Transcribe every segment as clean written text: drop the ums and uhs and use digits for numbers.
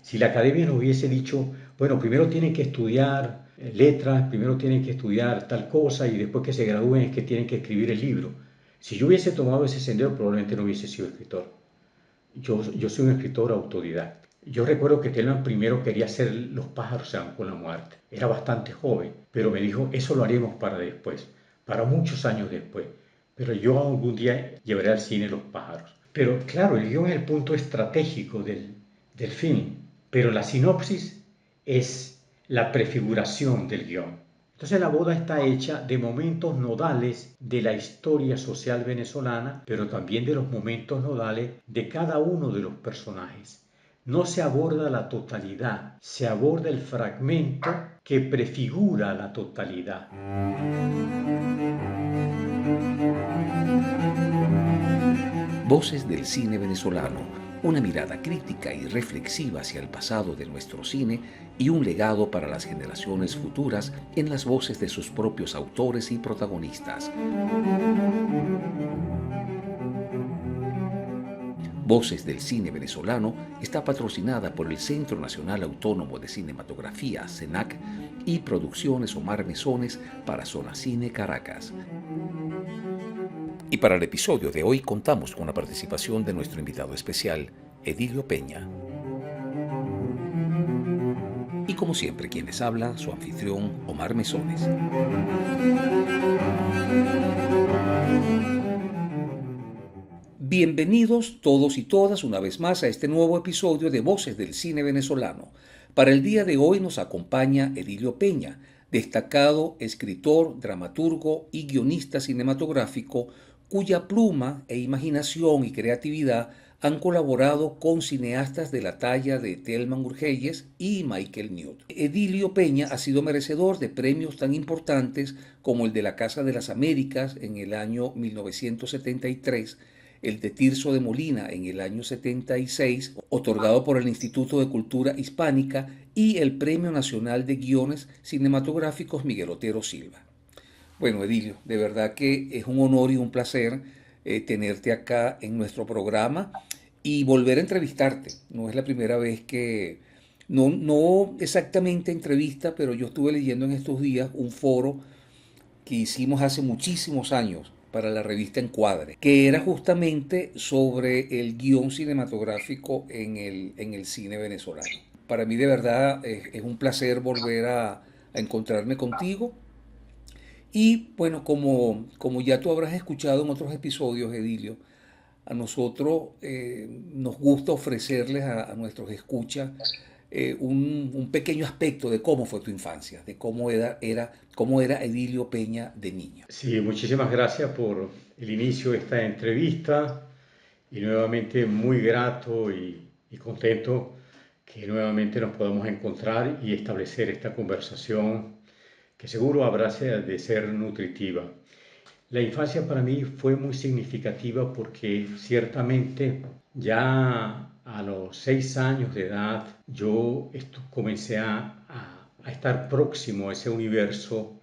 Si la academia nos hubiese dicho, bueno, primero tienen que estudiar letras, primero tienen que estudiar tal cosa y después que se gradúen es que tienen que escribir el libro. Si yo hubiese tomado ese sendero, probablemente no hubiese sido escritor. Yo soy un escritor autodidacta. Yo recuerdo que Telman primero quería hacer Los pájaros se van con la muerte. Era bastante joven, pero me dijo, eso lo haremos para después, para muchos años después. Pero yo algún día llevaré al cine Los pájaros. Pero claro, el guión es el punto estratégico del film, pero la sinopsis es la prefiguración del guión. Entonces la boda está hecha de momentos nodales de la historia social venezolana, pero también de los momentos nodales de cada uno de los personajes. No se aborda la totalidad, se aborda el fragmento que prefigura la totalidad. Voces del cine venezolano, una mirada crítica y reflexiva hacia el pasado de nuestro cine y un legado para las generaciones futuras en las voces de sus propios autores y protagonistas. Voces del cine venezolano está patrocinada por el Centro Nacional Autónomo de Cinematografía, CENAC, y Producciones Omar Mesones para Zona Cine Caracas. Y para el episodio de hoy contamos con la participación de nuestro invitado especial, Edilio Peña. Y como siempre, quien les habla, su anfitrión, Omar Mesones. Bienvenidos todos y todas una vez más a este nuevo episodio de Voces del Cine Venezolano. Para el día de hoy nos acompaña Edilio Peña, destacado escritor, dramaturgo y guionista cinematográfico, cuya pluma e imaginación y creatividad han colaborado con cineastas de la talla de Thelma Urgelles y Michael Newt. Edilio Peña ha sido merecedor de premios tan importantes como el de la Casa de las Américas en el año 1973, el de Tirso de Molina en el año 76, otorgado por el Instituto de Cultura Hispánica, y el Premio Nacional de Guiones Cinematográficos Miguel Otero Silva. Bueno, Edilio, de verdad que es un honor y un placer tenerte acá en nuestro programa y volver a entrevistarte. No es la primera vez que, no exactamente entrevista, pero yo estuve leyendo en estos días un foro que hicimos hace muchísimos años para la revista Encuadre, que era justamente sobre el guión cinematográfico en el cine venezolano. Para mí de verdad es un placer volver a encontrarme contigo. Y bueno, como ya tú habrás escuchado en otros episodios, Edilio, a nosotros nos gusta ofrecerles a nuestros escuchas un pequeño aspecto de cómo fue tu infancia, de cómo era Edilio Peña de niño. Sí, muchísimas gracias por el inicio de esta entrevista y nuevamente muy grato y contento que nuevamente nos podamos encontrar y establecer esta conversación que seguro habrá de ser nutritiva. La infancia para mí fue muy significativa porque ciertamente ya a los 6 años de edad yo comencé a estar próximo a ese universo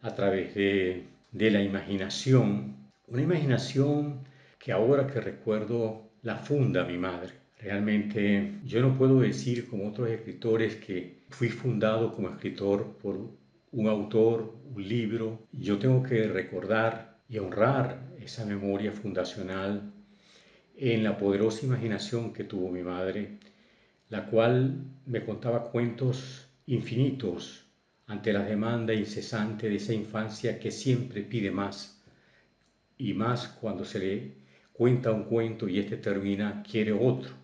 a través de la imaginación, una imaginación que ahora que recuerdo la funda mi madre. Realmente yo no puedo decir como otros escritores que fui fundado como escritor por un autor, un libro. Yo tengo que recordar y honrar esa memoria fundacional en la poderosa imaginación que tuvo mi madre, la cual me contaba cuentos infinitos ante la demanda incesante de esa infancia que siempre pide más, y más cuando se le cuenta un cuento y este termina, quiere otro.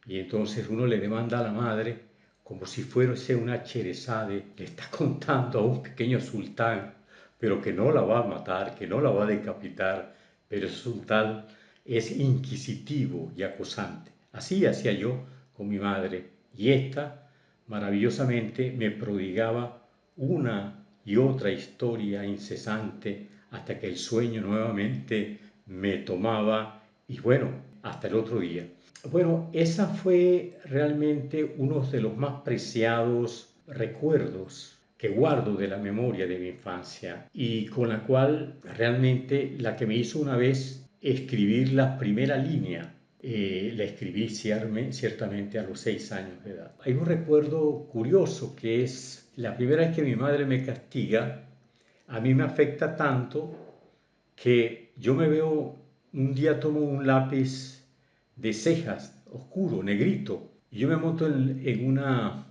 Y entonces uno le demanda a la madre como si fuese una Cherezade, le está contando a un pequeño sultán, pero que no la va a matar, que no la va a decapitar, pero ese sultán es inquisitivo y acosante. Así hacía yo con mi madre, y esta maravillosamente me prodigaba una y otra historia incesante hasta que el sueño nuevamente me tomaba y bueno, hasta el otro día. Bueno, esa fue realmente uno de los más preciados recuerdos que guardo de la memoria de mi infancia y con la cual realmente la que me hizo una vez escribir la primera línea La escribí ciertamente a los 6 años de edad. Hay un recuerdo curioso que es la primera vez que mi madre me castiga, a mí me afecta tanto que yo me veo, un día tomo un lápiz de cejas, oscuro, negrito, y yo me monto en una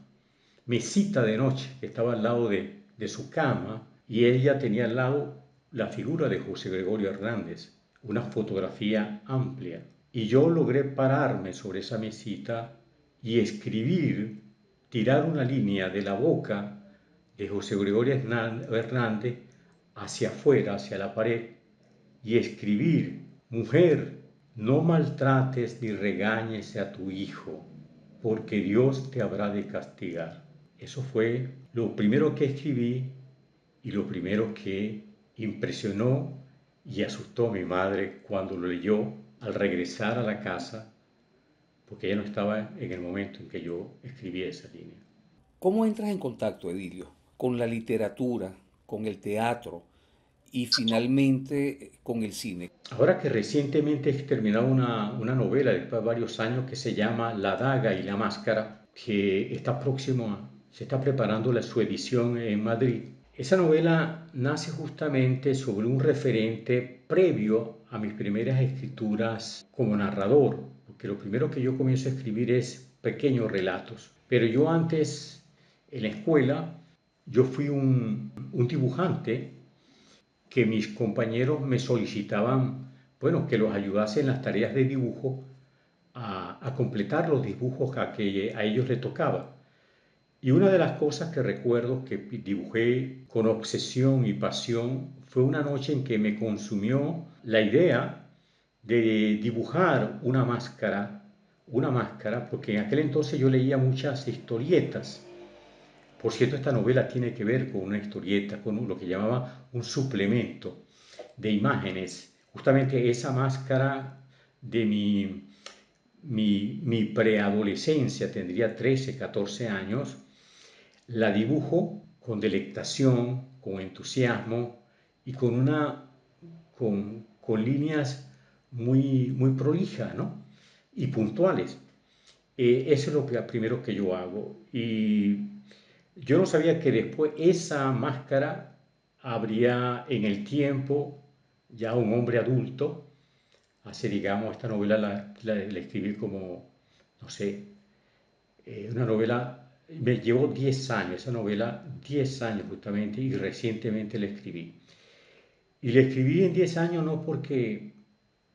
mesita de noche que estaba al lado de su cama y ella tenía al lado la figura de José Gregorio Hernández, una fotografía amplia. Y yo logré pararme sobre esa mesita y escribir, tirar una línea de la boca de José Gregorio Hernández hacia afuera, hacia la pared, y escribir: mujer, no maltrates ni regañes a tu hijo, porque Dios te habrá de castigar. Eso fue lo primero que escribí y lo primero que impresionó y asustó a mi madre cuando lo leyó al regresar a la casa, porque ella no estaba en el momento en que yo escribí esa línea. ¿Cómo entras en contacto, Edilio, con la literatura, con el teatro y finalmente con el cine? Ahora que recientemente he terminado una novela después de varios años que se llama La daga y la máscara, que está próximo, se está preparando su edición en Madrid. Esa novela nace justamente sobre un referente previo a mis primeras escrituras como narrador, porque lo primero que yo comienzo a escribir es pequeños relatos. Pero yo antes, en la escuela, yo fui un dibujante que mis compañeros me solicitaban, bueno, que los ayudase en las tareas de dibujo a completar los dibujos que a ellos les tocaba. Y una de las cosas que recuerdo que dibujé con obsesión y pasión fue una noche en que me consumió la idea de dibujar una máscara, porque en aquel entonces yo leía muchas historietas. Por cierto, esta novela tiene que ver con una historieta, con lo que llamaba un suplemento de imágenes. Justamente esa máscara de mi preadolescencia, tendría 13, 14 años, la dibujo con delectación, con entusiasmo y con líneas muy prolijas, ¿no? Y puntuales. Eso es lo primero que yo hago. Y yo no sabía que después esa máscara habría en el tiempo, ya un hombre adulto, hace, digamos, esta novela la escribí como, no sé, una novela, me llevó 10 años, esa novela, 10 años justamente, y recientemente la escribí. Y la escribí en 10 años no porque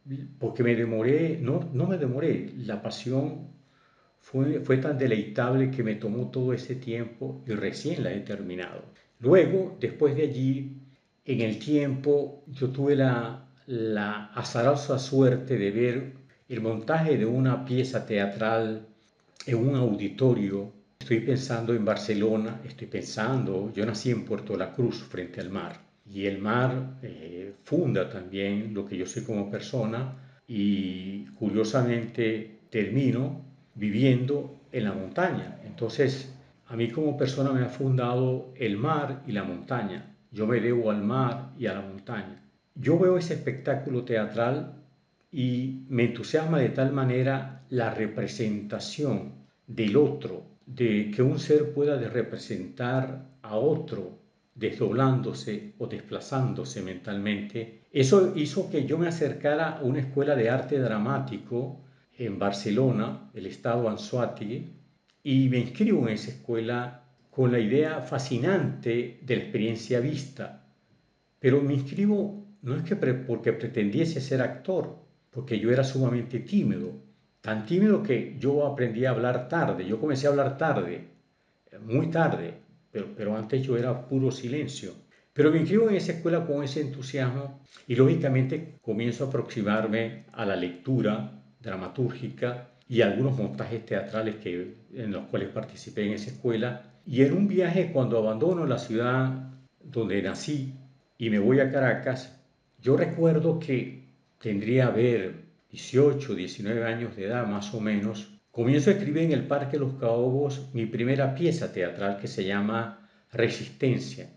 me demoré, no me demoré, la pasión fue tan deleitable que me tomó todo ese tiempo y recién la he terminado. Luego, después de allí, en el tiempo, yo tuve la azarosa suerte de ver el montaje de una pieza teatral en un auditorio. Estoy pensando en Barcelona, yo nací en Puerto La Cruz, frente al mar, y el mar funda también lo que yo soy como persona y curiosamente termino viviendo en la montaña. Entonces, a mí como persona me ha fundado el mar y la montaña. Yo me debo al mar y a la montaña. Yo veo ese espectáculo teatral y me entusiasma de tal manera la representación del otro, de que un ser pueda representar a otro desdoblándose o desplazándose mentalmente. Eso hizo que yo me acercara a una escuela de arte dramático en Barcelona, el estado Anzoátegui, y me inscribo en esa escuela con la idea fascinante de la experiencia vista. Pero me inscribo no es que porque pretendiese ser actor, porque yo era sumamente tímido, tan tímido que yo aprendí a hablar tarde, yo comencé a hablar tarde, muy tarde, pero antes yo era puro silencio. Pero me inscribo en esa escuela con ese entusiasmo y lógicamente comienzo a aproximarme a la lectura dramatúrgica y algunos montajes teatrales en los cuales participé en esa escuela. Y en un viaje, cuando abandono la ciudad donde nací y me voy a Caracas, yo recuerdo que tendría haber 18, 19 años de edad más o menos. Comienzo a escribir en el Parque Los Caobos mi primera pieza teatral que se llama Resistencia.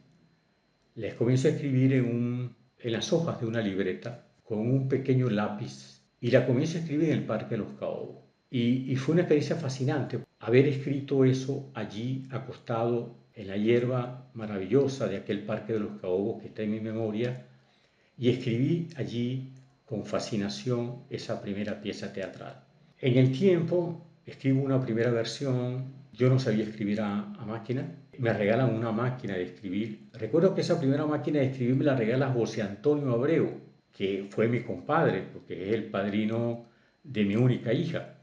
Les comienzo a escribir en las hojas de una libreta con un pequeño lápiz y la comienzo a escribir en el Parque de los Caobos. Y fue una experiencia fascinante haber escrito eso allí acostado en la hierba maravillosa de aquel Parque de los Caobos que está en mi memoria, y escribí allí con fascinación esa primera pieza teatral. En el tiempo escribo una primera versión, yo no sabía escribir a máquina, me regalan una máquina de escribir. Recuerdo que esa primera máquina de escribir me la regala José Antonio Abreu, que fue mi compadre, porque es el padrino de mi única hija.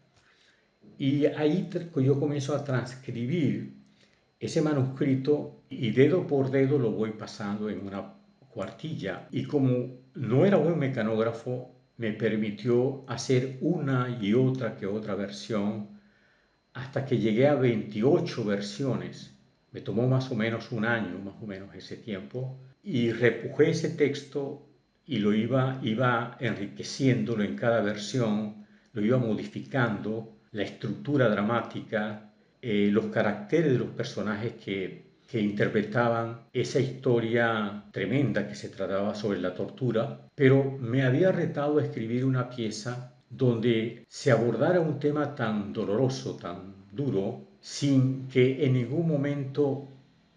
Y ahí yo comienzo a transcribir ese manuscrito y dedo por dedo lo voy pasando en una cuartilla. Y como no era buen mecanógrafo, me permitió hacer una y otra que otra versión hasta que llegué a 28 versiones. Me tomó más o menos un año, más o menos ese tiempo, y repujé ese texto y lo iba enriqueciéndolo en cada versión, lo iba modificando, la estructura dramática, los caracteres de los personajes que interpretaban esa historia tremenda que se trataba sobre la tortura, pero me había retado a escribir una pieza donde se abordara un tema tan doloroso, tan duro, sin que en ningún momento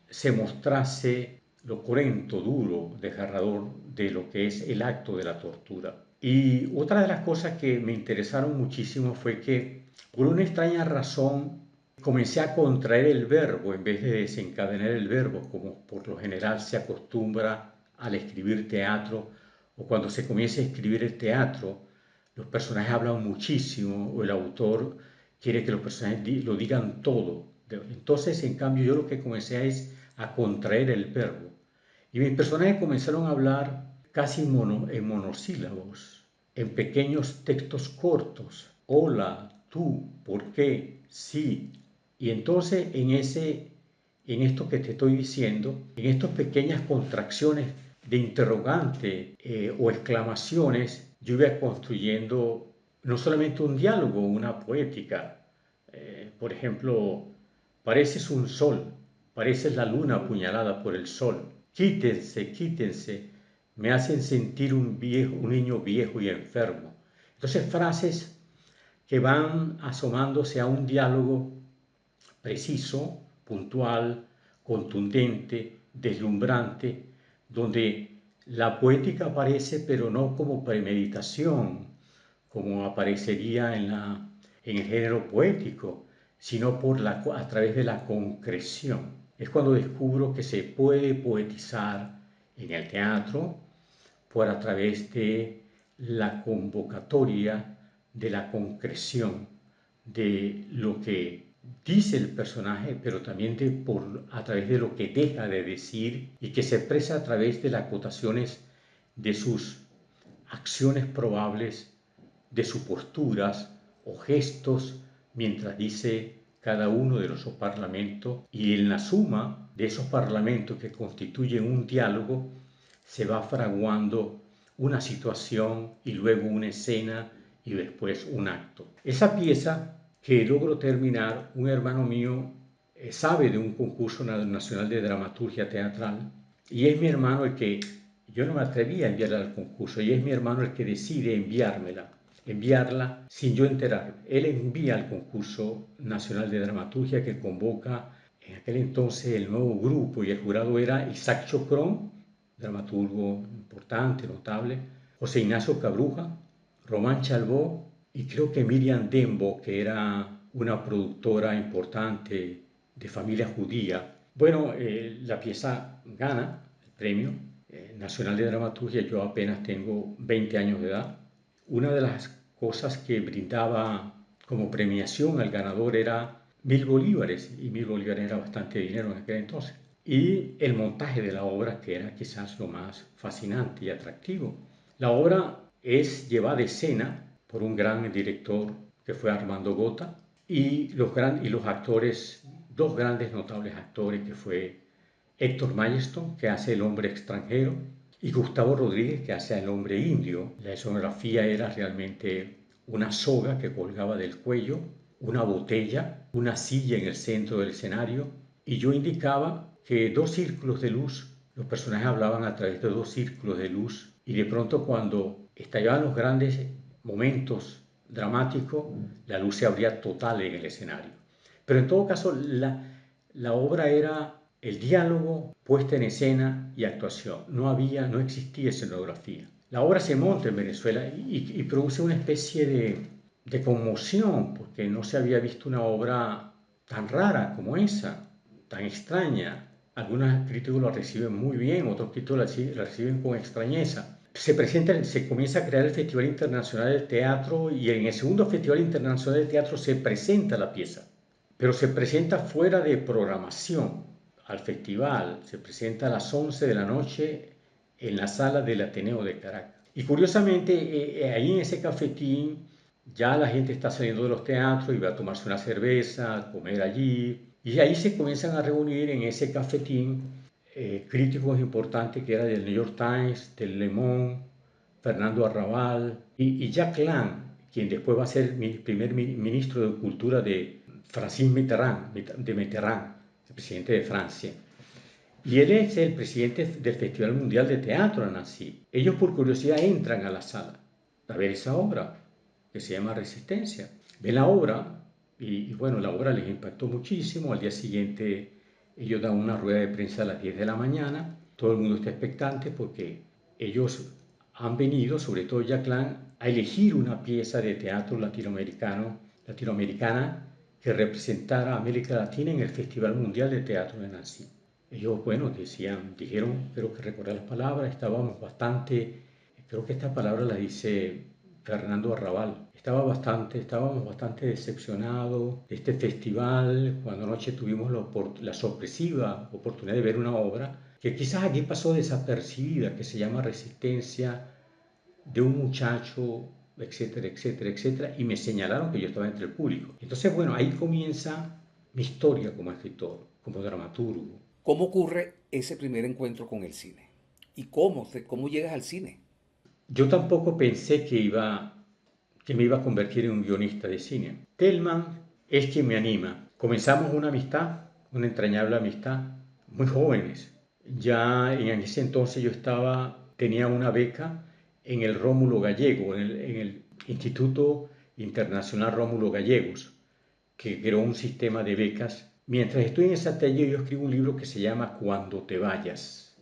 se mostrase lo cruento, duro, desgarrador de lo que es el acto de la tortura. Y otra de las cosas que me interesaron muchísimo fue que, por una extraña razón, comencé a contraer el verbo en vez de desencadenar el verbo, como por lo general se acostumbra al escribir teatro, o cuando se comienza a escribir el teatro, los personajes hablan muchísimo o el autor quiere que los personajes lo digan todo. Entonces, en cambio, yo lo que comencé es a contraer el verbo. Y mis personajes comenzaron a hablar casi en monosílabos, en pequeños textos cortos. Hola, tú, ¿por qué? Sí. Y entonces en esto que te estoy diciendo, en estas pequeñas contracciones de interrogante o exclamaciones, yo iba construyendo no solamente un diálogo, una poética. Por ejemplo, pareces un sol, pareces la luna apuñalada por el sol. Quítense, quítense, me hacen sentir un niño viejo y enfermo. Entonces, frases que van asomándose a un diálogo preciso, puntual, contundente, deslumbrante, donde la poética aparece, pero no como premeditación, como aparecería en el género poético, sino a través de la concreción. Es cuando descubro que se puede poetizar en el teatro por a través de la convocatoria, de la concreción, de lo que dice el personaje, pero también a través de lo que deja de decir y que se expresa a través de las acotaciones de sus acciones probables, de sus posturas o gestos mientras dice cada uno de los parlamentos, y en la suma de esos parlamentos que constituyen un diálogo se va fraguando una situación y luego una escena y después un acto. Esa pieza que logro terminar, un hermano mío sabe de un concurso nacional de dramaturgia teatral y es mi hermano el que, yo no me atreví a enviarla al concurso, y es mi hermano el que decide enviarla sin yo enterarme. Él envía al concurso nacional de dramaturgia que convoca en aquel entonces el nuevo grupo, y el jurado era Isaac Chocrón, dramaturgo importante, notable, José Ignacio Cabruja, Román Chalbó y creo que Miriam Dembo, que era una productora importante de familia judía. Bueno, la pieza gana el premio nacional de dramaturgia, yo apenas tengo 20 años de edad. Una de las cosas que brindaba como premiación al ganador era 1.000 bolívares, y 1.000 bolívares era bastante dinero en aquel entonces. Y el montaje de la obra, que era quizás lo más fascinante y atractivo. La obra es llevada a escena por un gran director que fue Armando Gota y los actores, dos grandes notables actores que fue Héctor Majeston, que hace el hombre extranjero, y Gustavo Rodríguez, que hace el hombre indio. La escenografía era realmente una soga que colgaba del cuello, una botella, una silla en el centro del escenario, y yo indicaba que dos círculos de luz, los personajes hablaban a través de dos círculos de luz, y de pronto cuando estallaban los grandes momentos dramáticos, la luz se abría total en el escenario. Pero en todo caso, la obra era el diálogo, puesta en escena y actuación. No existía escenografía. La obra se monta en Venezuela y produce una especie de conmoción, porque no se había visto una obra tan rara como esa, tan extraña. Algunos críticos la reciben muy bien, otros críticos la reciben con extrañeza. Se comienza a crear el Festival Internacional del Teatro y en el segundo Festival Internacional del Teatro se presenta la pieza, pero se presenta fuera de programación al festival, se presenta a las 11 de la noche en la sala del Ateneo de Caracas. Y curiosamente, ahí en ese cafetín ya la gente está saliendo de los teatros y va a tomarse una cerveza, a comer allí. Y ahí se comienzan a reunir en ese cafetín críticos importantes que eran del New York Times, del Le Monde, Fernando Arrabal y Jacques Lang, quien después va a ser primer ministro de Cultura de Francis Mitterrand, el presidente de Francia. Y él es el presidente del Festival Mundial de Teatro en Nancy. Ellos por curiosidad entran a la sala a ver esa obra que se llama Resistencia. Ven la obra y bueno, la obra les impactó muchísimo. Al día siguiente ellos dan una rueda de prensa a las 10 de la mañana. Todo el mundo está expectante porque ellos han venido, sobre todo Jack Lang, a elegir una pieza de teatro latinoamericana que representara a América Latina en el Festival Mundial de Teatro de Nancy. Ellos, bueno, dijeron, creo que recordar las palabras, creo que esta palabra la dice Fernando Arrabal. Estábamos bastante decepcionados de este festival, cuando anoche tuvimos la sorpresiva oportunidad de ver una obra que quizás aquí pasó desapercibida, que se llama Resistencia, de un muchacho, etcétera, etcétera, etcétera, y me señalaron que yo estaba entre el público. Entonces, bueno, ahí comienza mi historia como escritor, como dramaturgo. ¿Cómo ocurre ese primer encuentro con el cine? ¿Y cómo llegas al cine? Yo tampoco pensé que me iba a convertir en un guionista de cine. Thelman es quien me anima. Comenzamos una amistad, una entrañable amistad, muy jóvenes. Ya en ese entonces tenía una beca en el Rómulo Gallego, en el Instituto Internacional Rómulo Gallegos, que creó un sistema de becas. Mientras estoy en esa talla, yo escribo un libro que se llama Cuando te vayas.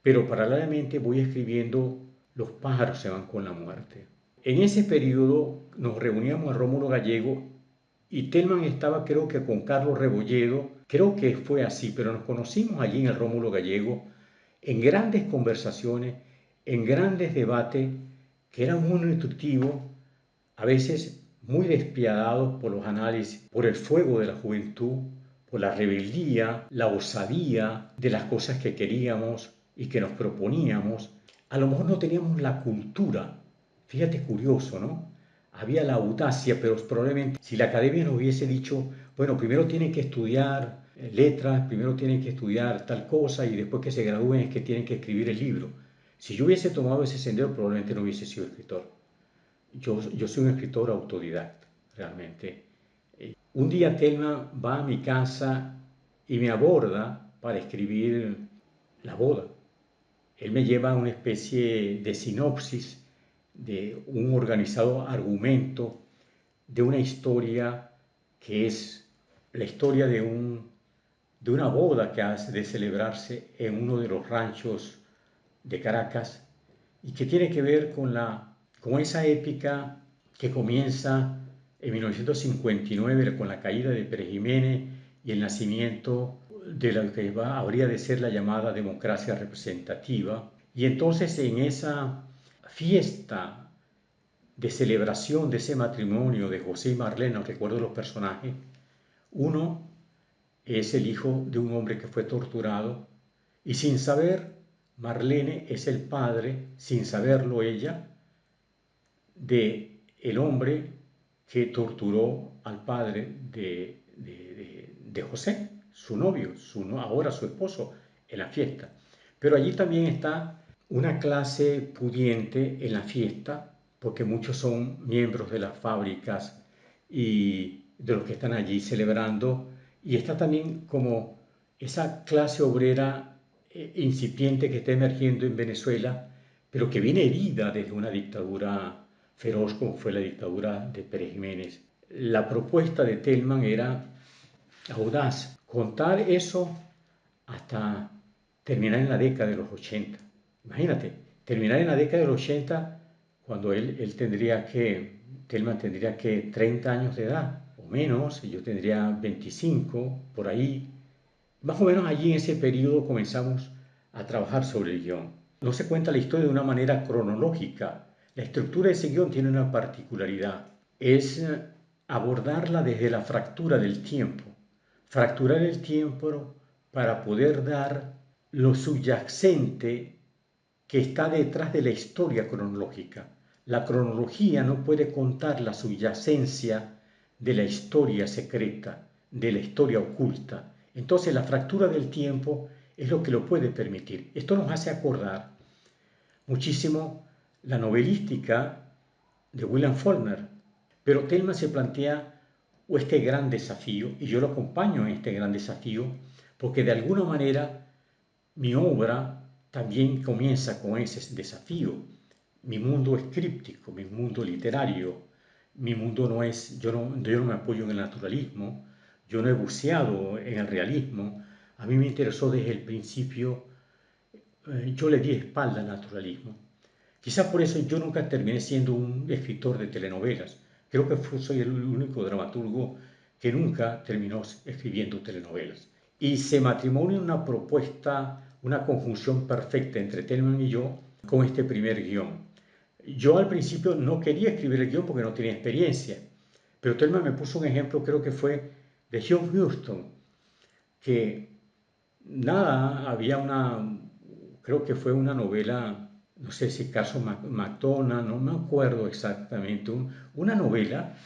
Pero paralelamente voy escribiendo Los pájaros se van con la muerte. En ese periodo nos reuníamos a Rómulo Gallego y Thelman estaba creo que con Carlos Rebolledo, creo que fue así, pero nos conocimos allí en el Rómulo Gallego en grandes conversaciones, en grandes debates que eran muy nutritivos, a veces muy despiadados por los análisis, por el fuego de la juventud, por la rebeldía, la osadía de las cosas que queríamos y que nos proponíamos. A lo mejor no teníamos la cultura, fíjate curioso, ¿no? Había la audacia, pero probablemente si la academia nos hubiese dicho, bueno, primero tienen que estudiar letras, primero tienen que estudiar tal cosa y después que se gradúen es que tienen que escribir el libro. Si yo hubiese tomado ese sendero, probablemente no hubiese sido escritor. Yo soy un escritor autodidacta, realmente. Un día Telma va a mi casa y me aborda para escribir la boda. Él me lleva a una especie de sinopsis, de un organizado argumento, de una historia que es la historia de una boda que ha de celebrarse en uno de los ranchos de Caracas y que tiene que ver con esa épica que comienza en 1959 con la caída de Pérez Jiménez y el nacimiento de lo que habría de ser la llamada democracia representativa. Y entonces en esa fiesta de celebración de ese matrimonio de José y Marlene, no recuerdo los personajes, uno es el hijo de un hombre que fue torturado y sin saber, Marlene es el padre, sin saberlo ella, de el hombre que torturó al padre de José, su novio, ahora su esposo, en la fiesta. Pero allí también está una clase pudiente en la fiesta, porque muchos son miembros de las fábricas y de los que están allí celebrando, y está también como esa clase obrera incipiente que está emergiendo en Venezuela, pero que viene herida desde una dictadura feroz como fue la dictadura de Pérez Jiménez. La propuesta de Thelma era audaz, contar eso hasta terminar en la década de los 80. Imagínate, terminar en la década de los 80 cuando Thelma tendría que 30 años de edad o menos, y yo tendría 25, por ahí. Más o menos allí en ese periodo comenzamos a trabajar sobre el guión. No se cuenta la historia de una manera cronológica. La estructura de ese guión tiene una particularidad. Es abordarla desde la fractura del tiempo. Fracturar el tiempo para poder dar lo subyacente que está detrás de la historia cronológica. La cronología no puede contar la subyacencia de la historia secreta, de la historia oculta. Entonces la fractura del tiempo es lo que lo puede permitir. Esto nos hace acordar muchísimo la novelística de William Faulkner, pero Thelma se plantea este gran desafío, y yo lo acompaño en este gran desafío, porque de alguna manera mi obra también comienza con ese desafío. Mi mundo es críptico, mi mundo literario, mi mundo no es, yo no me apoyo en el naturalismo, yo no he buceado en el realismo, a mí me interesó desde el principio, yo le di espalda al naturalismo. Quizás por eso yo nunca terminé siendo un escritor de telenovelas. Creo que soy el único dramaturgo que nunca terminó escribiendo telenovelas. Y se matrimonió una propuesta, una conjunción perfecta entre Thelma y yo con este primer guión. Yo al principio no quería escribir el guión porque no tenía experiencia, pero Thelma me puso un ejemplo, creo que fue de John Huston, que nada, creo que fue una novela, no sé si Carson McDonald, no me acuerdo exactamente, una novela.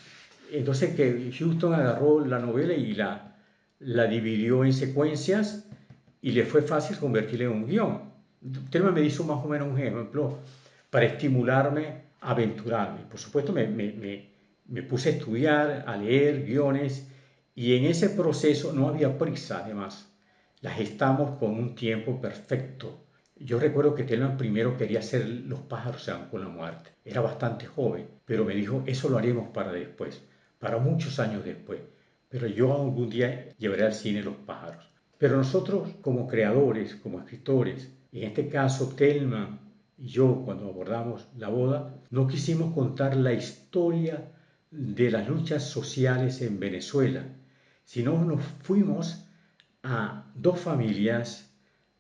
Entonces que Houston agarró la novela y la dividió en secuencias y le fue fácil convertirla en un guión. Telma me hizo más o menos un ejemplo para estimularme a aventurarme. Por supuesto me puse a estudiar, a leer guiones, y en ese proceso no había prisa además. Las gestamos con un tiempo perfecto. Yo recuerdo que Telman primero quería hacer Los pájaros se van con la muerte. Era bastante joven, pero me dijo, eso lo haremos para después, para muchos años después. Pero yo algún día llevaré al cine Los pájaros. Pero nosotros como creadores, como escritores, y en este caso Telman y yo cuando abordamos La boda, no quisimos contar la historia de las luchas sociales en Venezuela, sino nos fuimos a dos familias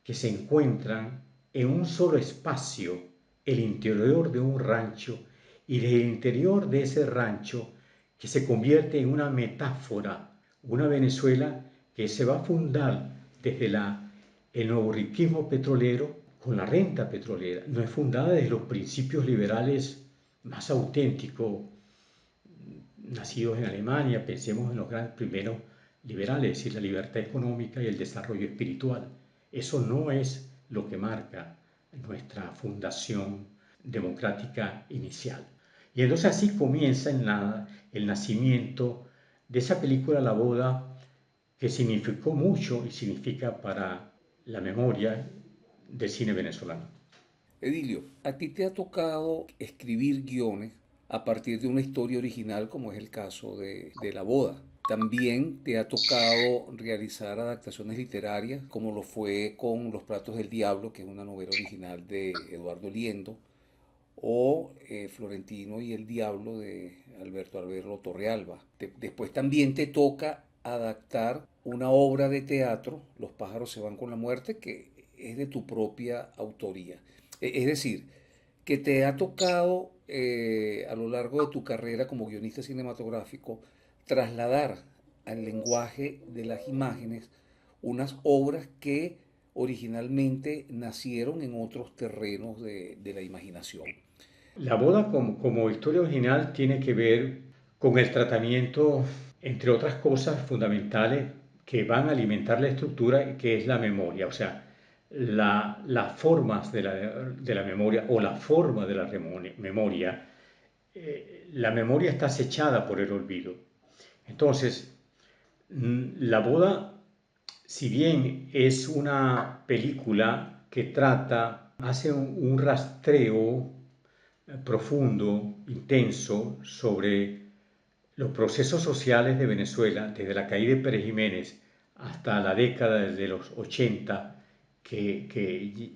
que se encuentran en un solo espacio, el interior de un rancho, y desde el interior de ese rancho que se convierte en una metáfora, una Venezuela que se va a fundar desde el nuevo riquismo petrolero con la renta petrolera. No es fundada desde los principios liberales más auténticos nacidos en Alemania. Pensemos en los grandes primeros liberales, es decir, la libertad económica y el desarrollo espiritual. Eso no es lo que marca nuestra fundación democrática inicial. Y entonces así comienza el nacimiento de esa película La boda, que significó mucho y significa para la memoria del cine venezolano. Edilio, a ti te ha tocado escribir guiones a partir de una historia original, como es el caso de La boda. También te ha tocado realizar adaptaciones literarias, como lo fue con Los platos del diablo, que es una novela original de Eduardo Liendo, o Florentino y el diablo de Alberto Alberto Torrealba. Después también te toca adaptar una obra de teatro, Los pájaros se van con la muerte, que es de tu propia autoría. Es decir, que te ha tocado a lo largo de tu carrera como guionista cinematográfico trasladar al lenguaje de las imágenes unas obras que originalmente nacieron en otros terrenos de la imaginación. La boda como historia original tiene que ver con el tratamiento, entre otras cosas fundamentales, que van a alimentar la estructura, que es la memoria. O sea, las formas de la memoria o la forma de la memoria. La memoria está acechada por el olvido. Entonces, la boda, si bien es una película que hace un rastreo profundo, intenso, sobre los procesos sociales de Venezuela, desde la caída de Pérez Jiménez hasta la década de los 80, que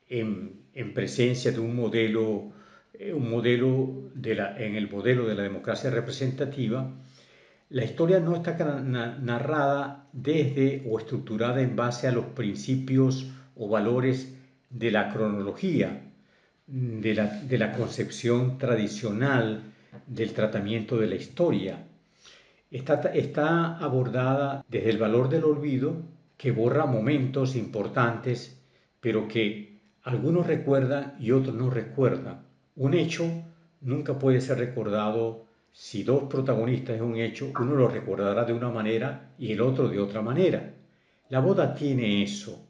en presencia de un modelo en el modelo de la democracia representativa, la historia no está narrada desde o estructurada en base a los principios o valores de la cronología, de la concepción tradicional del tratamiento de la historia. Está abordada desde el valor del olvido, que borra momentos importantes, pero que algunos recuerdan y otros no recuerdan. Un hecho nunca puede ser recordado. Si dos protagonistas es un hecho, uno lo recordará de una manera y el otro de otra manera. La boda tiene eso.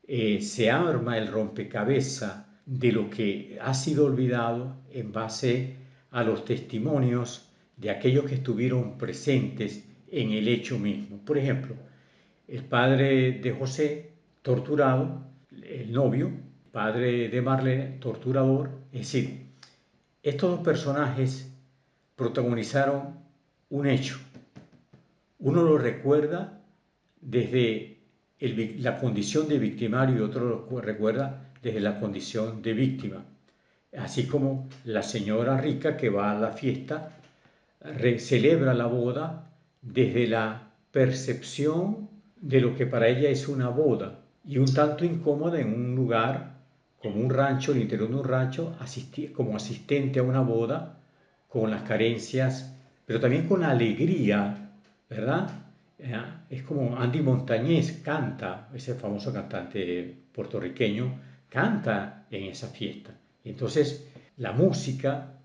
Se arma el rompecabezas de lo que ha sido olvidado en base a los testimonios de aquellos que estuvieron presentes en el hecho mismo. Por ejemplo, el padre de José, torturado, el novio, padre de Marlene, torturador. Es decir, estos dos personajes protagonizaron un hecho. Uno lo recuerda desde la condición de victimario y otro lo recuerda desde la condición de víctima. Así como la señora rica que va a la fiesta celebra la boda desde la percepción de lo que para ella es una boda y un tanto incómoda en un lugar como un rancho, el interior de un rancho, como asistente a una boda con las carencias, pero también con la alegría, ¿verdad? Es como Andy Montañez canta, ese famoso cantante puertorriqueño, canta en esa fiesta. Entonces, la música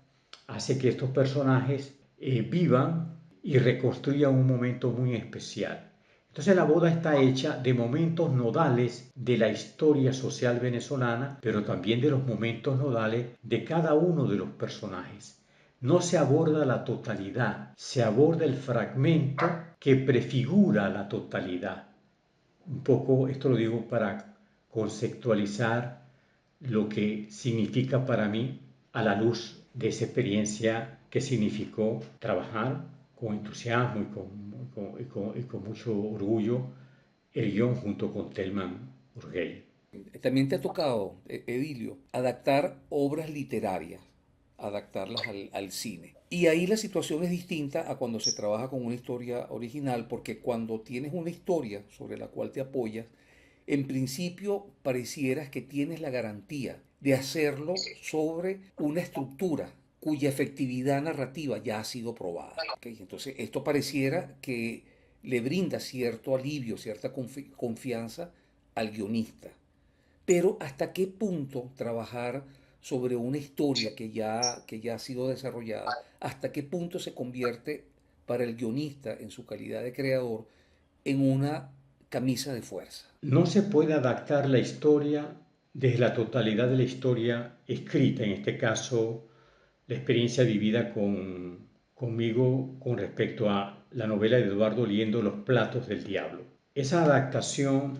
hace que estos personajes vivan y reconstruyan un momento muy especial. Entonces la boda está hecha de momentos nodales de la historia social venezolana, pero también de los momentos nodales de cada uno de los personajes. No se aborda la totalidad, se aborda el fragmento que prefigura la totalidad. Un poco, esto lo digo para conceptualizar lo que significa para mí a la luz de esa experiencia que significó trabajar con entusiasmo y con mucho orgullo el guión junto con Telman Urgell. También te ha tocado, Edilio, adaptar obras literarias, adaptarlas al cine. Y ahí la situación es distinta a cuando se trabaja con una historia original, porque cuando tienes una historia sobre la cual te apoyas, en principio parecieras que tienes la garantía de hacerlo sobre una estructura cuya efectividad narrativa ya ha sido probada. ¿Okay? Entonces, esto pareciera que le brinda cierto alivio, cierta confianza al guionista. Pero ¿hasta qué punto trabajar sobre una historia que ya ha sido desarrollada, hasta qué punto se convierte para el guionista en su calidad de creador en una camisa de fuerza? No se puede adaptar la historia desde la totalidad de la historia escrita, en este caso la experiencia vivida conmigo con respecto a la novela de Eduardo Liendo, Los platos del diablo. Esa adaptación,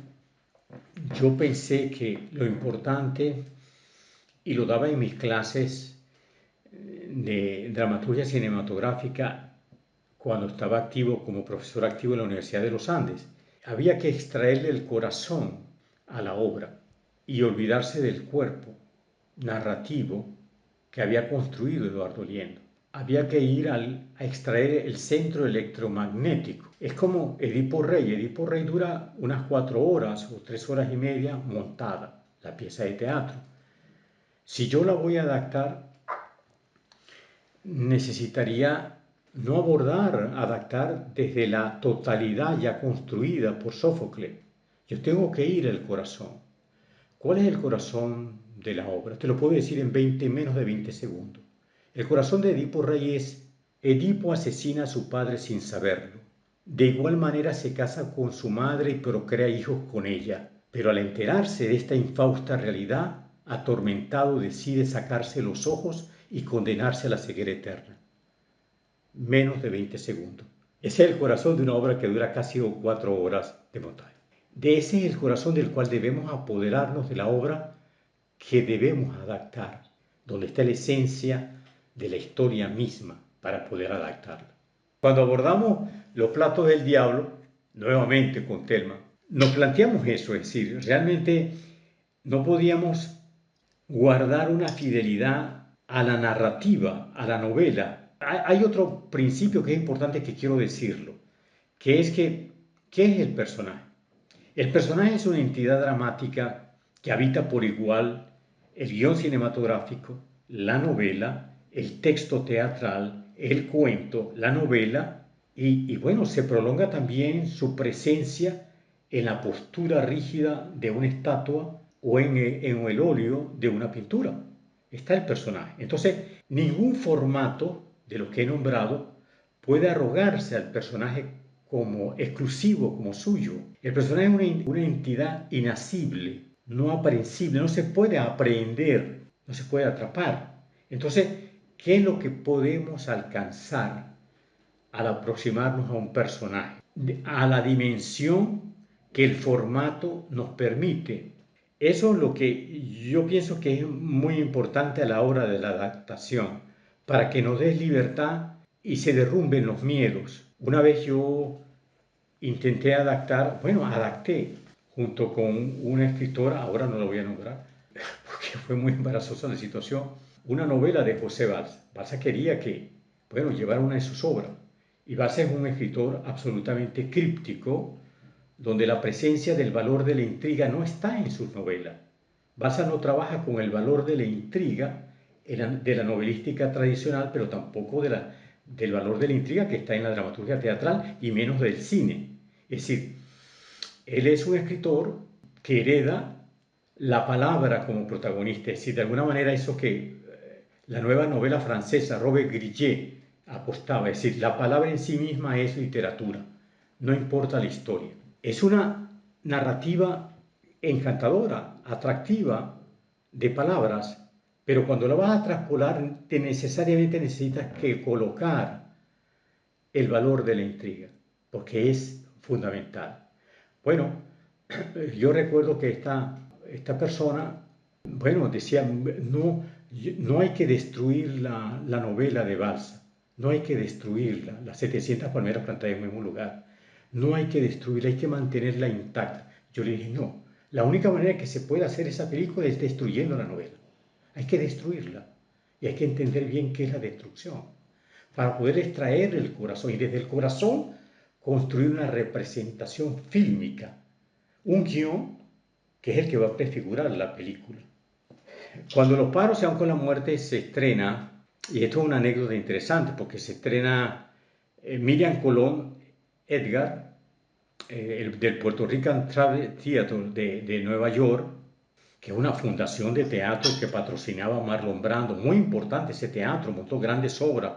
yo pensé que lo importante, y lo daba en mis clases de dramaturgia cinematográfica cuando estaba activo como profesor activo en la Universidad de los Andes, había que extraerle el corazón a la obra y olvidarse del cuerpo narrativo que había construido Eduardo Liendo. Había que ir a extraer el centro electromagnético. Es como Edipo Rey. Edipo Rey dura unas 4 horas o 3 horas y media montada, la pieza de teatro. Si yo la voy a adaptar, necesitaría no adaptar desde la totalidad ya construida por Sófocles. Yo tengo que ir al corazón. ¿Cuál es el corazón de la obra? Te lo puedo decir en menos de 20 segundos. El corazón de Edipo Rey es: Edipo asesina a su padre sin saberlo. De igual manera se casa con su madre y procrea hijos con ella. Pero al enterarse de esta infausta realidad, atormentado decide sacarse los ojos y condenarse a la ceguera eterna. Menos de 20 segundos. Ese es el corazón de una obra que dura casi 4 horas de montaje. De ese es el corazón del cual debemos apoderarnos de la obra que debemos adaptar. donde está la esencia de la historia misma para poder adaptarla. Cuando abordamos los platos del diablo, nuevamente con Thelma, nos planteamos eso, es decir, realmente no podíamos guardar una fidelidad a la narrativa, a la novela. Hay otro principio que es importante que quiero decirlo, que es que, ¿qué es el personaje? El personaje es una entidad dramática que habita por igual el guión cinematográfico, la novela, el texto teatral, el cuento, la novela y bueno, se prolonga también su presencia en la postura rígida de una estatua o en el óleo de una pintura. Está el personaje. Entonces, ningún formato de los que he nombrado puede arrogarse al personaje como exclusivo, como suyo. El personaje es una entidad inasible, no aprehensible, no se puede aprehender, no se puede atrapar. Entonces, ¿qué es lo que podemos alcanzar al aproximarnos a un personaje? A la dimensión que el formato nos permite. Eso es lo que yo pienso que es muy importante a la hora de la adaptación, para que nos des libertad y se derrumben los miedos. Una vez yo intenté adapté junto con una escritora, ahora no la voy a nombrar, porque fue muy embarazosa la situación, una novela de José Balsa. Balsa quería llevar una de sus obras. Y Balsa es un escritor absolutamente críptico, donde la presencia del valor de la intriga no está en sus novelas. Balsa no trabaja con el valor de la intriga de la novelística tradicional, pero tampoco del valor de la intriga que está en la dramaturgia teatral y menos del cine. Es decir, él es un escritor que hereda la palabra como protagonista, es decir, de alguna manera eso que la nueva novela francesa, Robert Grillet, apostaba, es decir, la palabra en sí misma es literatura, no importa la historia. Es una narrativa encantadora, atractiva, de palabras, pero cuando la vas a traspolar, necesariamente necesitas que colocar el valor de la intriga, porque es fundamental. Bueno, yo recuerdo que esta persona, decía, no hay que destruir la novela de Balsa, no hay que destruirla, las 700 palmeras plantadas en el mismo lugar, no hay que destruirla, hay que mantenerla intacta. Yo le dije, no, la única manera que se puede hacer esa película es destruyendo la novela, hay que destruirla y hay que entender bien qué es la destrucción para poder extraer el corazón y desde el corazón construir una representación fílmica, un guión que es el que va a prefigurar la película. Cuando Los pájaros se van con la muerte se estrena, y esto es una anécdota interesante porque se estrena Miriam Colón Edgar, del Puerto Rican Travel Theatre de Nueva York, que es una fundación de teatro que patrocinaba Marlon Brando, muy importante ese teatro, montó grandes obras.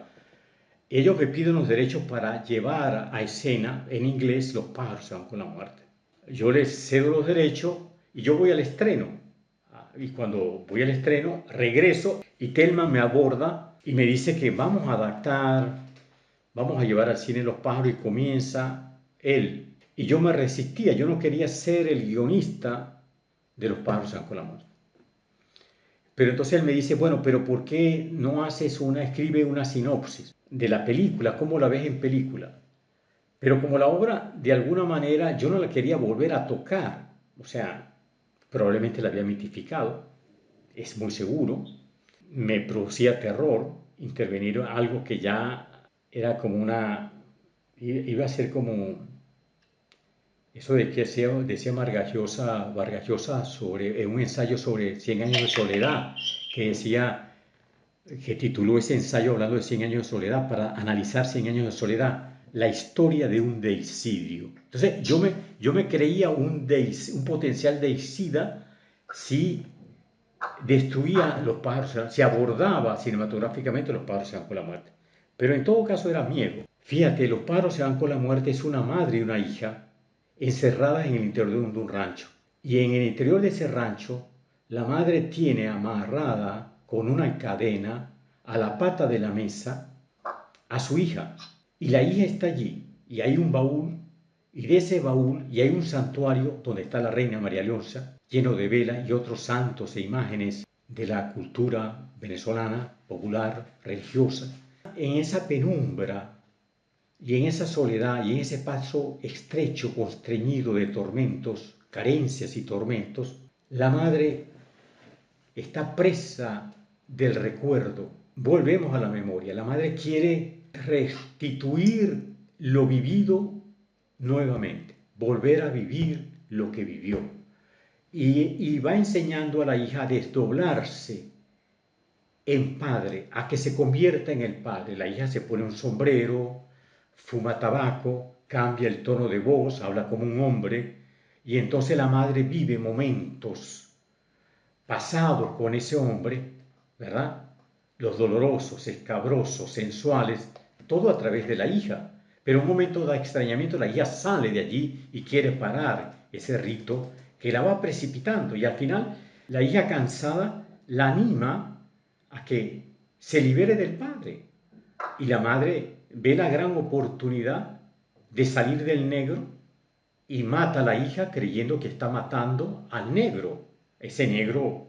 Ellos me piden los derechos para llevar a escena en inglés Los pájaros se van con la muerte. Yo les cedo los derechos y yo voy al estreno. Y cuando voy al estreno, regreso y Thelma me aborda y me dice que vamos a adaptar, vamos a llevar al cine Los pájaros y comienza él. Y yo me resistía, yo no quería ser el guionista de Los pájaros se van con la muerte. Pero entonces él me dice, bueno, pero ¿por qué no escribe una sinopsis de la película? ¿Cómo la ves en película? Pero como la obra, de alguna manera, yo no la quería volver a tocar, o sea, probablemente la había mitificado, es muy seguro, me producía terror intervenir algo que ya era como iba a ser como, eso de que decía Vargas Llosa sobre un ensayo sobre 100 años de soledad, que decía, que tituló ese ensayo hablando de 100 años de soledad, para analizar 100 años de soledad, la historia de un deicidio. Entonces yo me creía un potencial deicida si destruía los pájaros, si abordaba cinematográficamente los pájaros se van con la muerte. Pero en todo caso era miedo. Fíjate, los pájaros se van con la muerte es una madre y una hija encerradas en el interior de un rancho. Y en el interior de ese rancho, la madre tiene amarrada con una cadena a la pata de la mesa a su hija. Y la hija está allí. Y hay un baúl. Y de ese baúl, hay un santuario donde está la reina María Leonza, lleno de velas y otros santos e imágenes de la cultura venezolana, popular, religiosa. En esa penumbra y en esa soledad y en ese paso estrecho, constreñido de tormentos, carencias y tormentos, la madre está presa del recuerdo. Volvemos a la memoria. La madre quiere restituir lo vivido nuevamente, volver a vivir lo que vivió. Y va enseñando a la hija a desdoblarse en padre, a que se convierta en el padre. La hija se pone un sombrero, fuma tabaco, cambia el tono de voz, habla como un hombre, y entonces la madre vive momentos pasados con ese hombre, ¿verdad? Los dolorosos, escabrosos, sensuales, todo a través de la hija. Pero en un momento de extrañamiento la hija sale de allí y quiere parar ese rito que la va precipitando, y al final la hija cansada la anima a que se libere del padre, y la madre ve la gran oportunidad de salir del negro y mata a la hija creyendo que está matando al negro, ese negro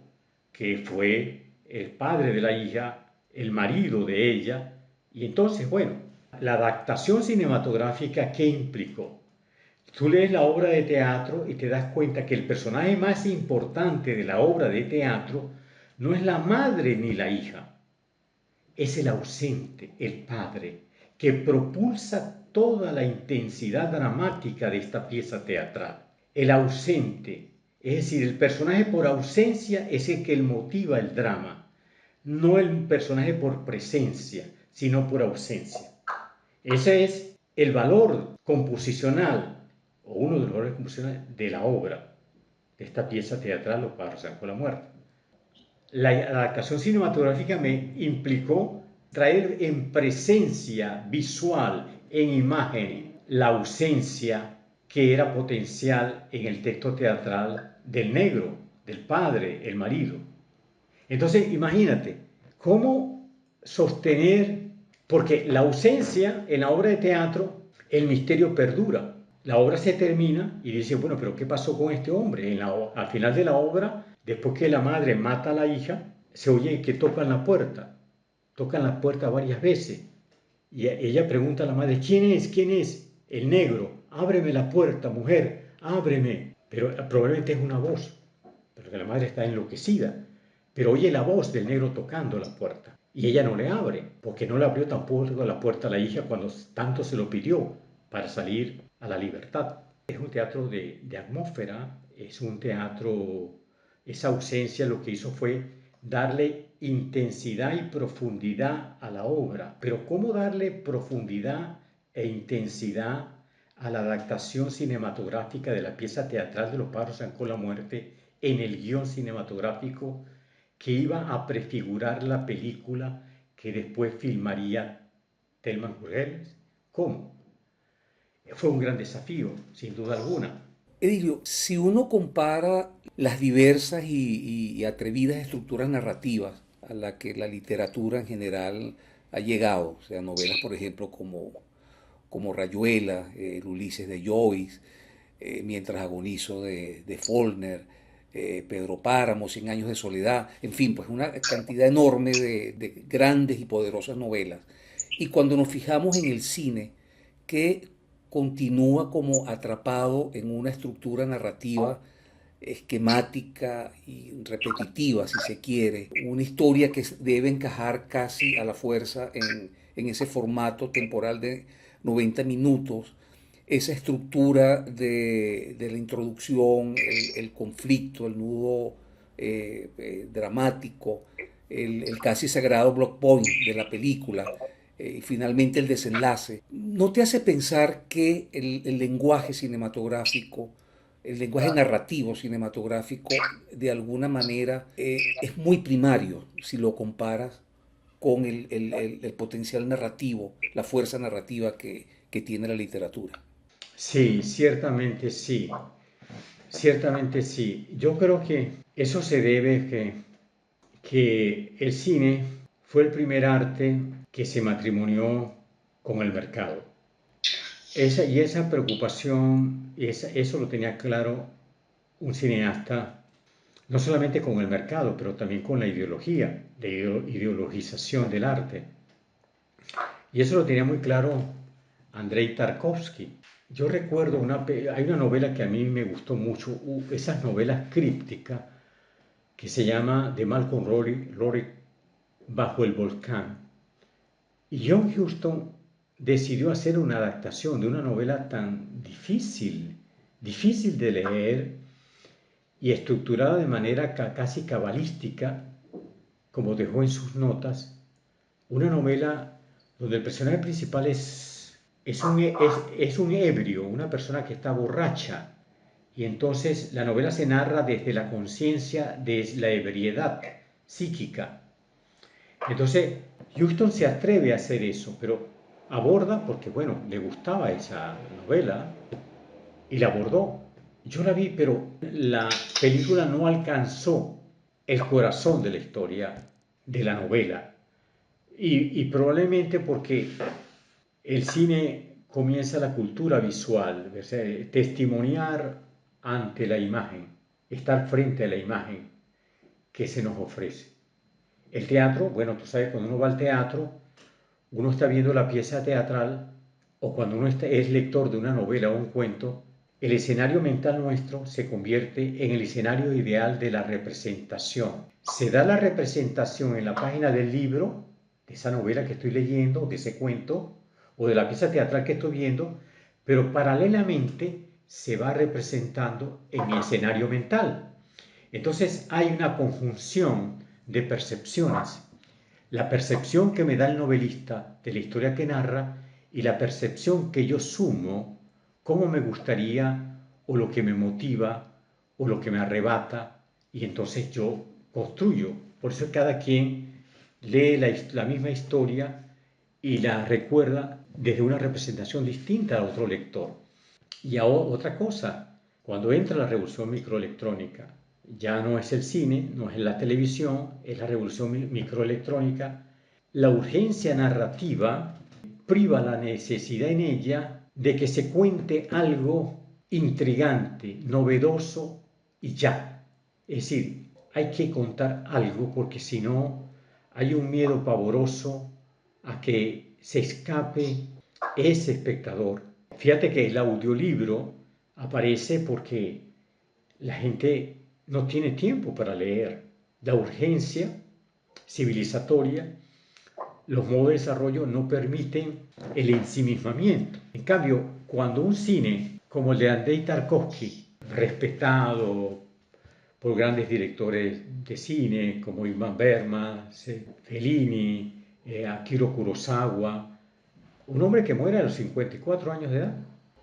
que fue el padre de la hija, el marido de ella. Y entonces, bueno, la adaptación cinematográfica, ¿qué implicó? Tú lees la obra de teatro y te das cuenta que el personaje más importante de la obra de teatro no es la madre ni la hija, es el ausente, el padre, que propulsa toda la intensidad dramática de esta pieza teatral. El ausente, es decir, el personaje por ausencia es el que motiva el drama, no el personaje por presencia, sino por ausencia. Ese es el valor composicional, o uno de los valores composicionales de la obra, de esta pieza teatral, Los pájaros se van con la muerte. La adaptación cinematográfica me implicó traer en presencia visual, en imagen, la ausencia que era potencial en el texto teatral del negro, del padre, el marido. Entonces, imagínate, ¿cómo sostener? Porque la ausencia en la obra de teatro, el misterio perdura. La obra se termina y dice, bueno, pero ¿qué pasó con este hombre? Al final de la obra, después que la madre mata a la hija, se oye que tocan la puerta varias veces. Y ella pregunta a la madre, ¿quién es? ¿Quién es? El negro. Ábreme la puerta, mujer, ábreme. Pero probablemente es una voz, porque la madre está enloquecida. Pero oye la voz del negro tocando la puerta. Y ella no le abre, porque no le abrió tampoco la puerta a la hija cuando tanto se lo pidió para salir a la libertad. Es un teatro de atmósfera, es un teatro, esa ausencia lo que hizo fue darle intensidad y profundidad a la obra. Pero ¿cómo darle profundidad e intensidad a la adaptación cinematográfica de la pieza teatral de Los pájaros se van con la muerte en el guión cinematográfico que iba a prefigurar la película que después filmaría Thelma Gurgel? ¿Cómo? Fue un gran desafío, sin duda alguna. Edilio, si uno compara las diversas y atrevidas estructuras narrativas a las que la literatura en general ha llegado, o sea, novelas, por ejemplo, como Rayuela, el Ulises de Joyce, Mientras agonizo de Faulkner, Pedro Páramo, Cien años de soledad, en fin, pues una cantidad enorme de grandes y poderosas novelas. Y cuando nos fijamos en el cine, que continúa como atrapado en una estructura narrativa esquemática y repetitiva, si se quiere, una historia que debe encajar casi a la fuerza en ese formato temporal de 90 minutos, esa estructura de la introducción, el conflicto, el nudo dramático, el casi sagrado block point de la película, y finalmente el desenlace, ¿no te hace pensar que el lenguaje cinematográfico, el lenguaje narrativo cinematográfico, de alguna manera es muy primario si lo comparas con el potencial narrativo, la fuerza narrativa que tiene la literatura? Sí, ciertamente sí. Ciertamente sí. Yo creo que eso se debe que el cine fue el primer arte que se matrimonió con el mercado. Esa preocupación, eso lo tenía claro un cineasta no solamente con el mercado, pero también con la ideología, la ideologización del arte. Y eso lo tenía muy claro Andrei Tarkovsky. Yo recuerdo hay una novela que a mí me gustó mucho, esas novelas crípticas que se llama de Malcolm Rory Bajo el volcán. Y John Huston decidió hacer una adaptación de una novela tan difícil de leer y estructurada de manera casi cabalística, como dejó en sus notas, una novela donde el personaje principal es un ebrio, una persona que está borracha, y entonces la novela se narra desde la conciencia de la ebriedad psíquica. Entonces, Houston se atreve a hacer eso, pero aborda, porque bueno, le gustaba esa novela y la abordó. Yo la vi, pero la película no alcanzó el corazón de la historia de la novela. Y probablemente porque el cine comienza la cultura visual, o sea, testimoniar ante la imagen, estar frente a la imagen que se nos ofrece. El teatro, bueno, tú sabes, cuando uno va al teatro, uno está viendo la pieza teatral o cuando uno es lector de una novela o un cuento, el escenario mental nuestro se convierte en el escenario ideal de la representación. Se da la representación en la página del libro, de esa novela que estoy leyendo, de ese cuento, o de la pieza teatral que estoy viendo, pero paralelamente se va representando en mi escenario mental. Entonces hay una conjunción de percepciones, la percepción que me da el novelista de la historia que narra y la percepción que yo sumo, cómo me gustaría o lo que me motiva o lo que me arrebata, y entonces yo construyo. Por eso cada quien lee la misma historia y la recuerda desde una representación distinta a otro lector. Y otra cosa, cuando entra la revolución microelectrónica, ya no es el cine, no es la televisión, es la revolución microelectrónica, la urgencia narrativa priva la necesidad en ella de que se cuente algo intrigante, novedoso y ya. Es decir, hay que contar algo porque si no hay un miedo pavoroso a que se escape ese espectador. Fíjate que el audiolibro aparece porque la gente no tiene tiempo para leer. La urgencia civilizatoria, los modos de desarrollo no permiten el ensimismamiento. En cambio, cuando un cine como el de Andrei Tarkovsky, respetado por grandes directores de cine como Ingmar Bergman, Fellini, Akira Kurosawa, un hombre que muere a los 54 años de edad.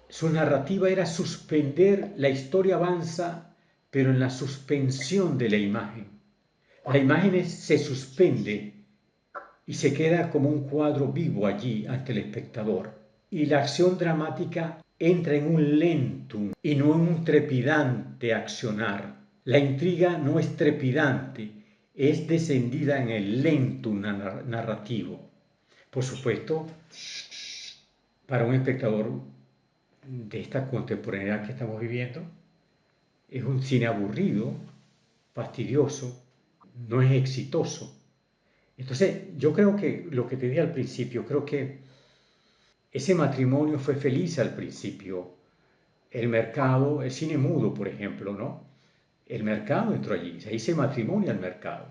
Su narrativa era suspender, la historia avanza, pero en la suspensión de la imagen. La imagen se suspende y se queda como un cuadro vivo allí ante el espectador. Y la acción dramática entra en un lentum y no en un trepidante accionar. La intriga no es trepidante, es descendida en el lentum narrativo. Por supuesto, para un espectador de esta contemporaneidad que estamos viviendo, es un cine aburrido, fastidioso, no es exitoso. Entonces, yo creo que lo que te dije al principio, creo que ese matrimonio fue feliz al principio. El mercado, el cine mudo, por ejemplo, ¿no? El mercado entró allí, se dice matrimonio al mercado.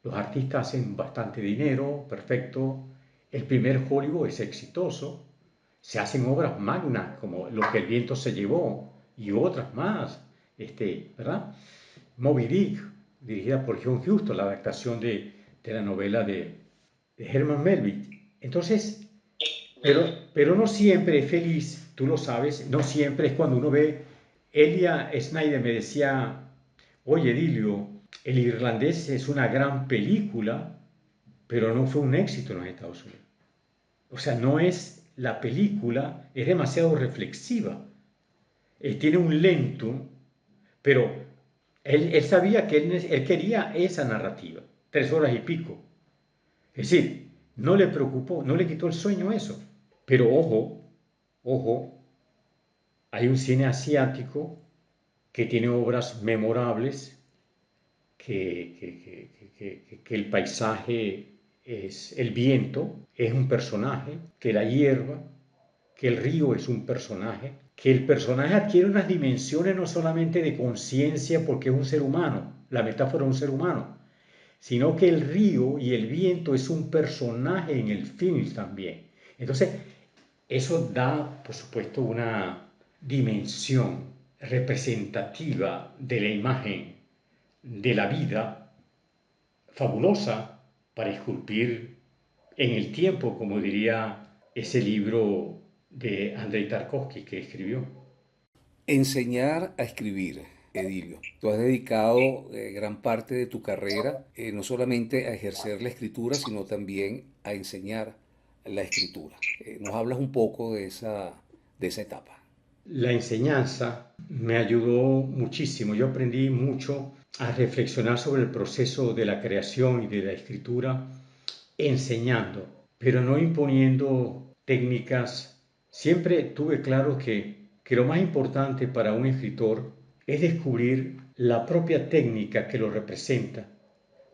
Los artistas hacen bastante dinero, perfecto. El primer Hollywood es exitoso. Se hacen obras magnas como Lo que el viento se llevó y otras más, ¿verdad? Moby Dick, dirigida por John Huston, la adaptación de la novela de Herman Melville. Entonces, pero no siempre es feliz, tú lo sabes, no siempre es cuando uno ve, Elia Snyder me decía, oye Dilio, El Irlandés es una gran película, pero no fue un éxito en los Estados Unidos. O sea, no es la película, es demasiado reflexiva. Tiene un lento, pero él sabía que él quería esa narrativa, 3 horas y pico. Es decir, no le preocupó, no le quitó el sueño eso. Pero ojo, hay un cine asiático que tiene obras memorables que el paisaje es el viento, es un personaje, que la hierba, que el río es un personaje, que el personaje adquiere unas dimensiones no solamente de conciencia porque es un ser humano, la metáfora es un ser humano, sino que el río y el viento es un personaje en el film también. Entonces, eso da, por supuesto, una dimensión representativa de la imagen de la vida fabulosa para esculpir en el tiempo, como diría ese libro de Andrei Tarkovsky que escribió. Enseñar a escribir, Edilio. Tú has dedicado gran parte de tu carrera no solamente a ejercer la escritura, sino también a enseñar la escritura. ¿Nos hablas un poco de esa etapa? La enseñanza me ayudó muchísimo. Yo aprendí mucho a reflexionar sobre el proceso de la creación y de la escritura enseñando, pero no imponiendo técnicas. Siempre tuve claro que lo más importante para un escritor es descubrir la propia técnica que lo representa,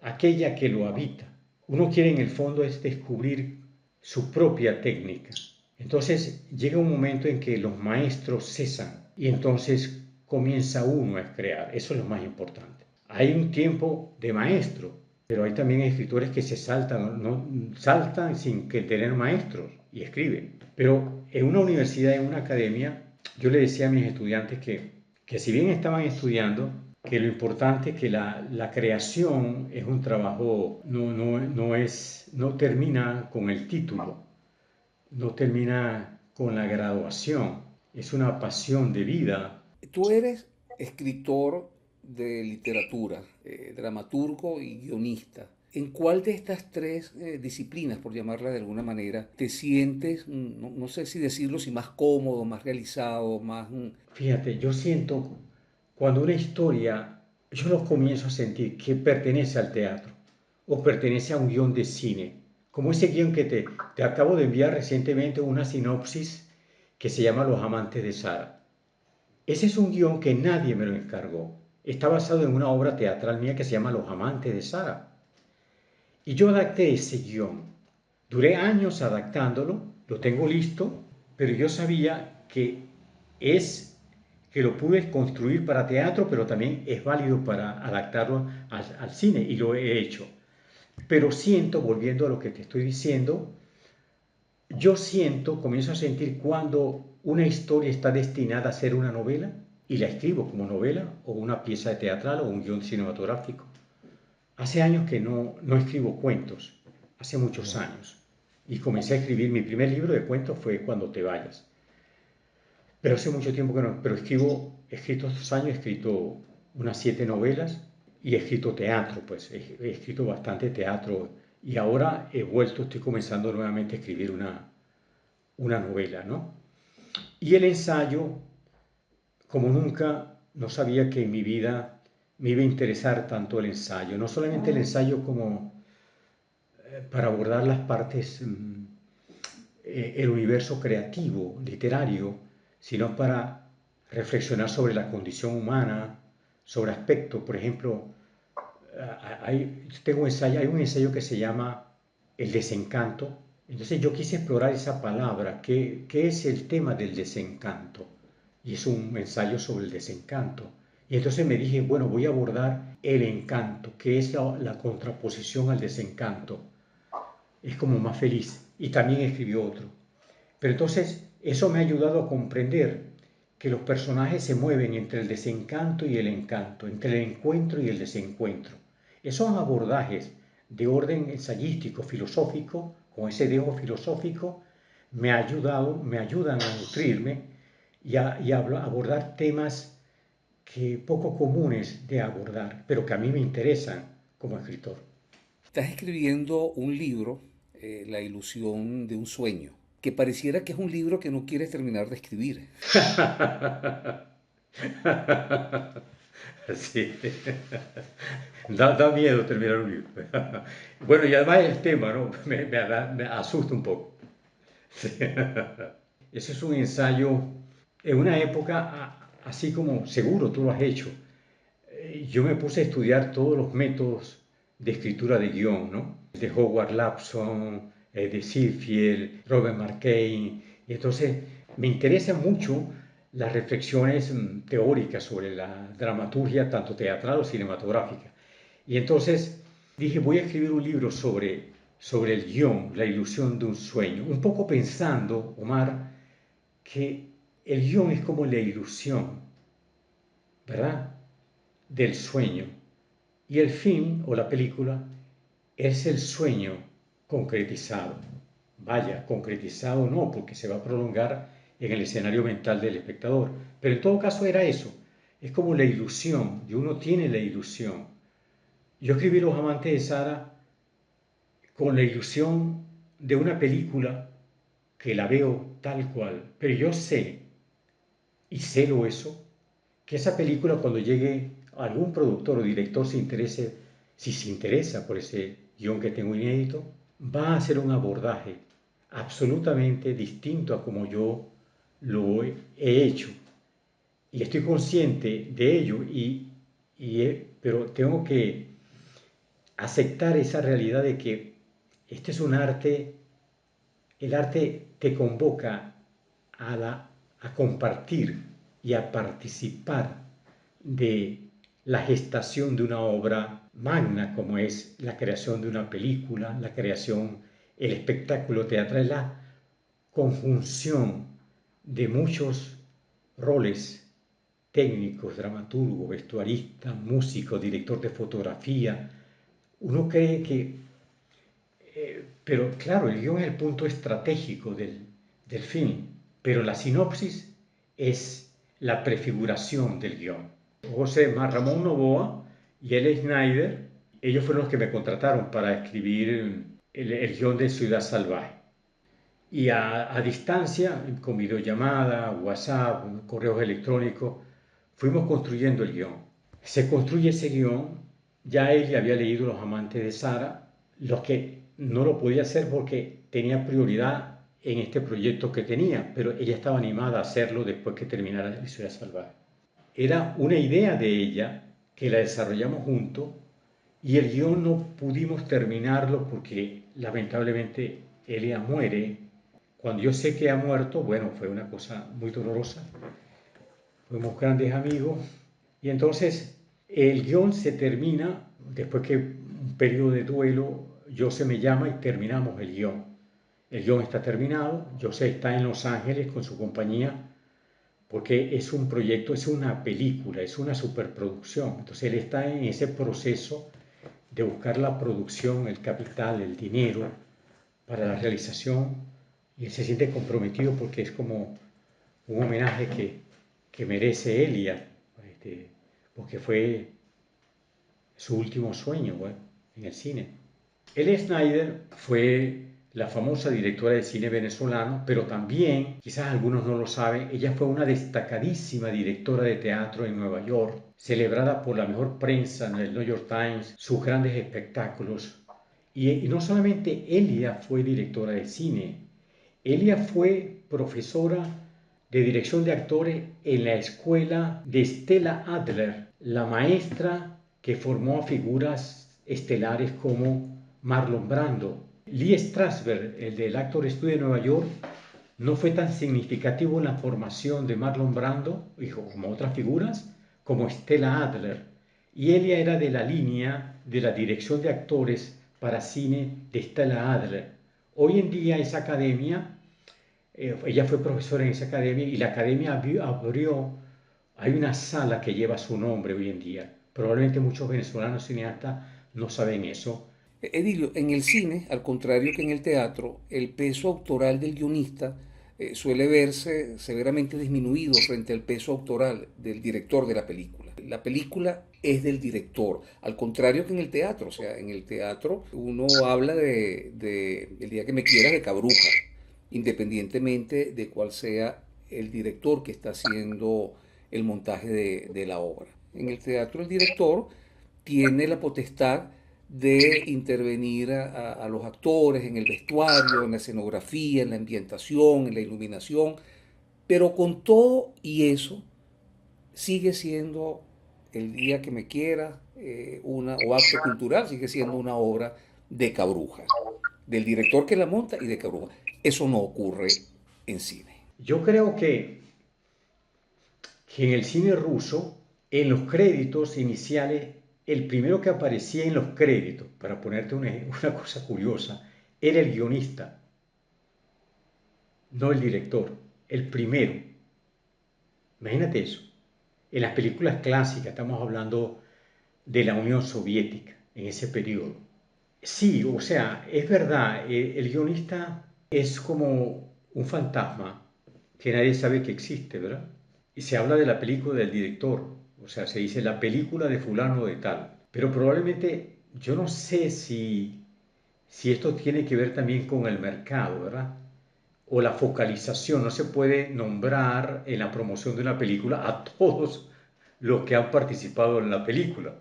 aquella que lo habita. Uno quiere en el fondo es descubrir su propia técnica. Entonces llega un momento en que los maestros cesan y entonces comienza uno a crear. Eso es lo más importante. Hay un tiempo de maestro, pero hay también escritores que se saltan, no, saltan sin que tener maestros y escriben. Pero en una universidad, en una academia, yo le decía a mis estudiantes que si bien estaban estudiando, que lo importante es que la creación es un trabajo, no termina con el título, no termina con la graduación, es una pasión de vida. Tú eres escritor de literatura, dramaturgo y guionista. ¿En cuál de estas tres disciplinas, por llamarla de alguna manera, te sientes, no sé si decirlo, si más cómodo, más realizado, más... Fíjate, yo siento cuando una historia, yo lo comienzo a sentir que pertenece al teatro o pertenece a un guión de cine, como ese guión que te acabo de enviar recientemente una sinopsis que se llama Los amantes de Sara. Ese es un guión que nadie me lo encargó. Está basado en una obra teatral mía que se llama Los amantes de Sara. Y yo adapté ese guión. Duré años adaptándolo, lo tengo listo, pero yo sabía es que lo pude construir para teatro, pero también es válido para adaptarlo al cine y lo he hecho. Pero siento, volviendo a lo que te estoy diciendo, yo siento, comienzo a sentir cuando una historia está destinada a ser una novela y la escribo como novela o una pieza de teatral o un guión cinematográfico. Hace años que no escribo cuentos, hace muchos años. Y comencé a escribir, mi primer libro de cuentos fue Cuando te vayas. Pero hace mucho tiempo que no, pero he escrito estos años, he escrito unas 7 novelas y he escrito teatro, pues he escrito bastante teatro y ahora he vuelto, estoy comenzando nuevamente a escribir una novela, ¿no? Y el ensayo, como nunca, no sabía que en mi vida me iba a interesar tanto el ensayo, no solamente el ensayo como para abordar las partes, el universo creativo, literario, sino para reflexionar sobre la condición humana, sobre aspectos, por ejemplo, hay un ensayo que se llama El desencanto. Entonces yo quise explorar esa palabra, qué es el tema del desencanto. Y es un ensayo sobre el desencanto. Y entonces me dije, bueno, voy a abordar el encanto, que es la contraposición al desencanto. Es como más feliz. Y también escribió otro. Pero entonces eso me ha ayudado a comprender que los personajes se mueven entre el desencanto y el encanto, entre el encuentro y el desencuentro. Esos abordajes de orden ensayístico, filosófico, con ese dejo filosófico, me ayudan a nutrirme y a abordar temas que poco comunes de abordar, pero que a mí me interesan como escritor. Estás escribiendo un libro, La ilusión de un sueño, que pareciera que es un libro que no quieres terminar de escribir. Sí. Da miedo terminar un libro. Bueno, y además el tema, ¿no? Me asusta un poco. Sí. Ese es un ensayo en una época, así como seguro tú lo has hecho, yo me puse a estudiar todos los métodos de escritura de guión, ¿no? De Howard Lapson, de Seafield, Robert McKay. Y entonces me interesan mucho las reflexiones teóricas sobre la dramaturgia, tanto teatral o cinematográfica. Y entonces dije, voy a escribir un libro sobre el guión, la ilusión de un sueño. Un poco pensando, Omar, que el guión es como la ilusión, ¿verdad? Del sueño. Y el film o la película es el sueño concretizado. Vaya, concretizado no, porque se va a prolongar en el escenario mental del espectador. Pero en todo caso era eso. Es como la ilusión, y uno tiene la ilusión. Yo escribí Los Amantes de Sara con la ilusión de una película que la veo tal cual, pero yo sé, y celo eso, que esa película cuando llegue algún productor o director si se interesa por ese guión que tengo inédito, va a hacer un abordaje absolutamente distinto a como yo lo he hecho. Y estoy consciente de ello, pero tengo que aceptar esa realidad de que este es un arte, el arte te convoca a compartir y a participar de la gestación de una obra magna como es la creación de una película, la creación, el espectáculo teatral, la conjunción de muchos roles técnicos, dramaturgo, vestuarista, músico, director de fotografía. Uno cree que, pero claro, el guión es el punto estratégico del film, pero la sinopsis es la prefiguración del guión. Ramón Novoa y L. Snyder, ellos fueron los que me contrataron para escribir el guión de Ciudad Salvaje. Y a distancia, con videollamada, WhatsApp, correos electrónicos, fuimos construyendo el guión. Se construye ese guión, ya él había leído Los Amantes de Sara, los que no lo podía hacer porque tenía prioridad en este proyecto que tenía, pero ella estaba animada a hacerlo después que terminara Ciudad Salvaje. Era una idea de ella que la desarrollamos juntos y el guión no pudimos terminarlo porque lamentablemente Elia muere. Cuando yo sé que ha muerto, bueno, fue una cosa muy dolorosa. Fuimos grandes amigos y entonces el guión se termina después que un periodo de duelo. José me llama y terminamos el guión. El guión está terminado. José está en Los Ángeles con su compañía porque es un proyecto, es una película, es una superproducción. Entonces él está en ese proceso de buscar la producción, el capital, el dinero para la realización y él se siente comprometido porque es como un homenaje que merece Elia, porque fue su último sueño, bueno, en el cine. Elia Snyder fue la famosa directora de cine venezolano, pero también, quizás algunos no lo saben, ella fue una destacadísima directora de teatro en Nueva York, celebrada por la mejor prensa en el New York Times, sus grandes espectáculos. Y no solamente Elia fue directora de cine, Elia fue profesora de dirección de actores en la escuela de Stella Adler, la maestra que formó a figuras estelares como Marlon Brando. Lee Strasberg, el del Actor Studio de Nueva York, no fue tan significativo en la formación de Marlon Brando, como otras figuras, como Stella Adler. Y ella era de la línea de la dirección de actores para cine de Stella Adler. Hoy en día esa academia, ella fue profesora en esa academia y la academia abrió, hay una sala que lleva su nombre hoy en día. Probablemente muchos venezolanos cineastas no saben eso. Edilio, en el cine, al contrario que en el teatro, el peso autoral del guionista suele verse severamente disminuido frente al peso autoral del director de la película. La película es del director, al contrario que en el teatro. O sea, en el teatro uno habla de El día que me quieras de Cabruja, independientemente de cuál sea el director que está haciendo el montaje de la obra. En el teatro el director tiene la potestad de intervenir a los actores en el vestuario, en la escenografía, en la ambientación, en la iluminación, pero con todo y eso sigue siendo El día que me quiera, o Acto Cultural sigue siendo una obra de Cabruja, del director que la monta y de Cabruja. Eso no ocurre en cine. Yo creo que en el cine ruso, en los créditos iniciales, el primero que aparecía en los créditos, para ponerte una cosa curiosa, era el guionista, no el director, el primero. Imagínate eso. En las películas clásicas estamos hablando de la Unión Soviética en ese periodo. Sí, o sea, es verdad, el guionista es como un fantasma que nadie sabe que existe, ¿verdad? Y se habla de la película del director, o sea, se dice la película de fulano de tal. Pero probablemente yo no sé si esto tiene que ver también con el mercado, ¿verdad? O la focalización. No se puede nombrar en la promoción de una película a todos los que han participado en la película,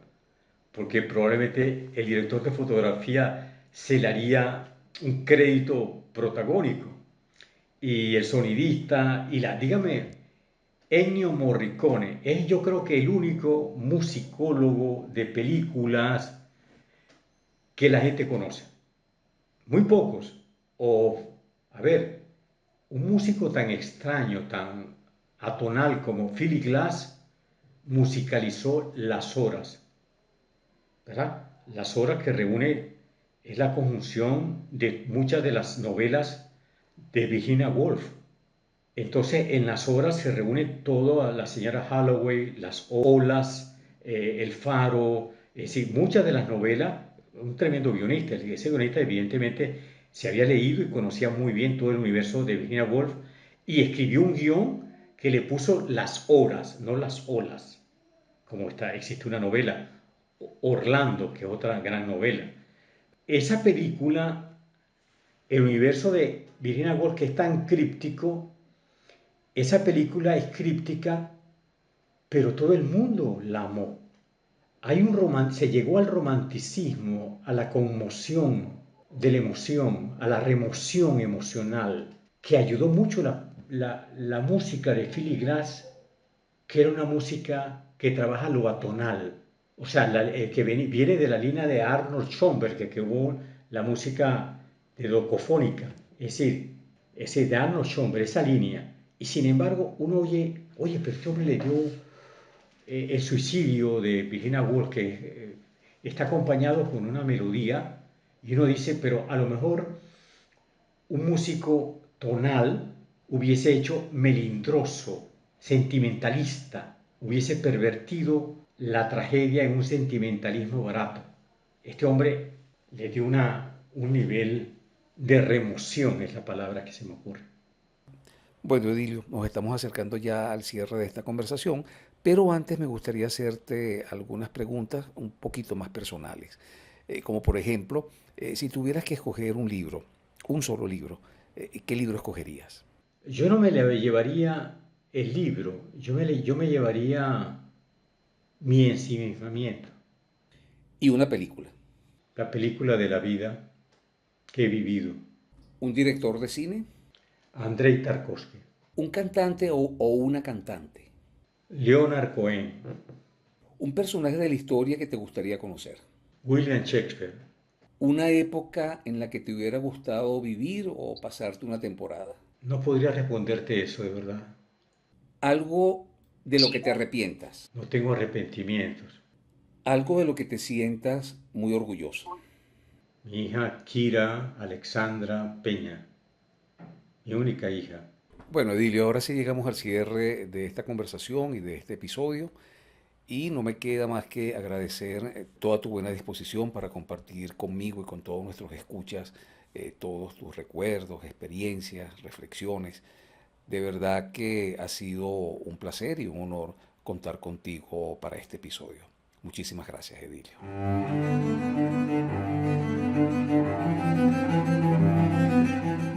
porque probablemente el director de fotografía se le haría un crédito protagónico, y el sonidista, dígame, Ennio Morricone es, yo creo, que el único musicólogo de películas que la gente conoce. Muy pocos. O, a ver, un músico tan extraño, tan atonal como Philip Glass musicalizó Las Horas, ¿verdad? Las Horas, que reúne, es la conjunción de muchas de las novelas de Virginia Woolf. Entonces, en Las Horas se reúne toda la señora Holloway, Las Olas, El Faro, es decir, muchas de las novelas. Un tremendo guionista. Ese guionista evidentemente se había leído y conocía muy bien todo el universo de Virginia Woolf, y escribió un guión que le puso Las Horas, no Las Olas, como existe una novela, Orlando, que es otra gran novela. Esa película, el universo de Virginia Woolf, que es tan críptico, esa película es críptica, pero todo el mundo la amó. Se llegó al romanticismo, a la conmoción de la emoción, a la remoción emocional, que ayudó mucho la música de Philip Glass, que era una música que trabaja lo atonal. O sea, que viene de la línea de Arnold Schoenberg, que hubo la música de docofónica. Es decir, de Arnold Schoenberg, esa línea. Y sin embargo, uno oye, pero este hombre le dio el suicidio de Virginia Woolf, que está acompañado con una melodía, y uno dice, pero a lo mejor un músico tonal hubiese hecho melindroso, sentimentalista, hubiese pervertido la tragedia en un sentimentalismo barato. Este hombre le dio un nivel de remoción, es la palabra que se me ocurre. Bueno, Edilio, nos estamos acercando ya al cierre de esta conversación, pero antes me gustaría hacerte algunas preguntas un poquito más personales. Como por ejemplo, si tuvieras que escoger un libro, un solo libro, ¿qué libro escogerías? Yo no me le llevaría el libro, yo me llevaría mi ensimismamiento, Y una película. la película de la vida que he vivido. ¿Un director de cine? Andrei Tarkovsky, ¿Un cantante o una cantante? Leonard Cohen, ¿Un personaje de la historia que te gustaría conocer? William Shakespeare. ¿Una época en la que te hubiera gustado vivir o pasarte una temporada? No podría responderte eso, de verdad. Algo de lo que te arrepientas, No tengo arrepentimientos. algo de lo que te sientas muy orgulloso. Mi hija Kira Alexandra Peña, mi única hija. Bueno, Edilio, ahora sí llegamos al cierre de esta conversación y de este episodio y no me queda más que agradecer toda tu buena disposición para compartir conmigo y con todos nuestros escuchas todos tus recuerdos, experiencias, reflexiones. De verdad que ha sido un placer y un honor contar contigo para este episodio. Muchísimas gracias, Edilio.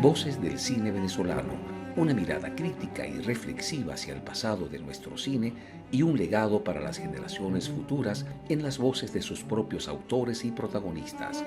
Voces del cine venezolano, una mirada crítica y reflexiva hacia el pasado de nuestro cine y un legado para las generaciones futuras en las voces de sus propios autores y protagonistas.